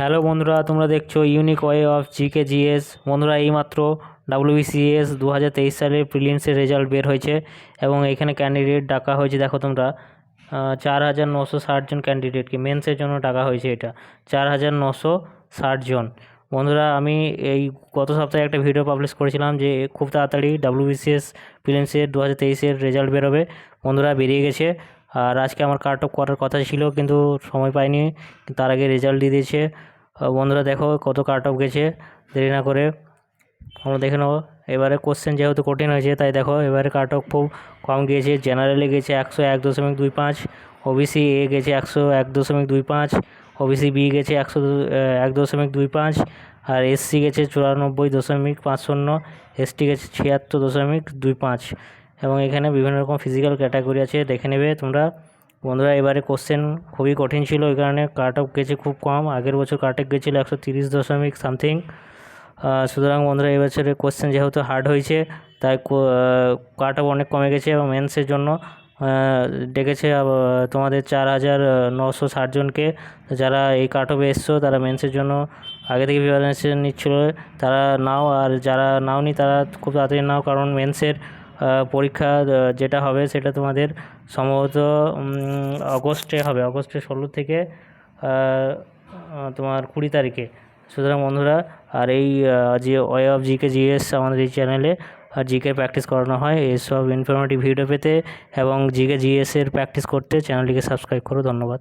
Hello বন্ধুরা, তোমরা দেখছো unique way of GK GS. বন্ধুরা, এইমাত্র ডাব্লিউবিসিএস 2023 সালের প্রিলিমসের রেজাল্ট বের হয়েছে এবং এখানে ক্যান্ডিডেট ডাকা হয়েছে। দেখো তোমরা, 4,960 জন ক্যান্ডিডেটকে মেন্সের জন্য ডাকা হয়েছে। এটা 4,960 জন। বন্ধুরা, আমি এই গত সপ্তাহে একটা ভিডিও পাবলিশ করেছিলাম যে খুব তাড়াতাড়ি ডাব্লিউবিসিএস প্রিলিমসের 2023-এর রেজাল্ট বেরোবে। বন্ধুরা, বেরিয়ে গেছে। আর আজকে আমার কাট অফ করার কথা ছিল, কিন্তু সময় পাইনি। তার আগে রেজাল্ট দিয়ে দিয়েছে। বন্ধুরা দেখো কত কাট অফ গেছে। দেরি না করে আমরা দেখে নেবো। এবারে কোশ্চেন যেহেতু কঠিন হয়েছে, তাই দেখো এবারে কাট অফ খুব কম গিয়েছে। জেনারেলে গেছে 101.25, ওবিসি এ গেছে 101.25, ওবিসি বি গেছে 101.25, আর এসসি গেছে 94.50, এসটি গেছে 76.25। এবং এখানে বিভিন্ন রকম ফিজিক্যাল ক্যাটাগরি আছে, দেখে নেবে তোমরা। বন্ধুরা, এবারে কোশ্চেন খুবই কঠিন ছিল, ওই কারণে কাট অফ গেছে খুব কম। আগের বছর কাট অফ গেছিলো 130 সামথিং। সুতরাং বন্ধুরা, এবছরের কোশ্চেন যেহেতু হার্ড হয়েছে, তাই কাট অফ অনেক কমে গেছে এবং মেন্সের জন্য ডেকেছে তোমাদের 4,960 জনকে। যারা এই কাট অফে এসছো তারা মেন্সের জন্য আগে থেকে প্রিপারেশন নিচ্ছিল, তারা নাও। আর যারা নাওনি তারা খুব তাড়াতাড়ি নাও, কারণ মেন্সের পরীক্ষা যেটা হবে সেটা তোমাদের সম্ভবত অগস্টে হবে, অগস্টের 16 থেকে তোমার 20 তারিখে। সুতরাং বন্ধুরা, আর এই যে ওয়ে অফ জিকে জিএস আমাদের এই চ্যানেলে জিকে প্র্যাকটিস করানো হয়। এইসব ইনফরমেটিভ ভিডিও পেতে এবং জিকে জিএসের প্র্যাকটিস করতে চ্যানেলটিকে সাবস্ক্রাইব করো। ধন্যবাদ।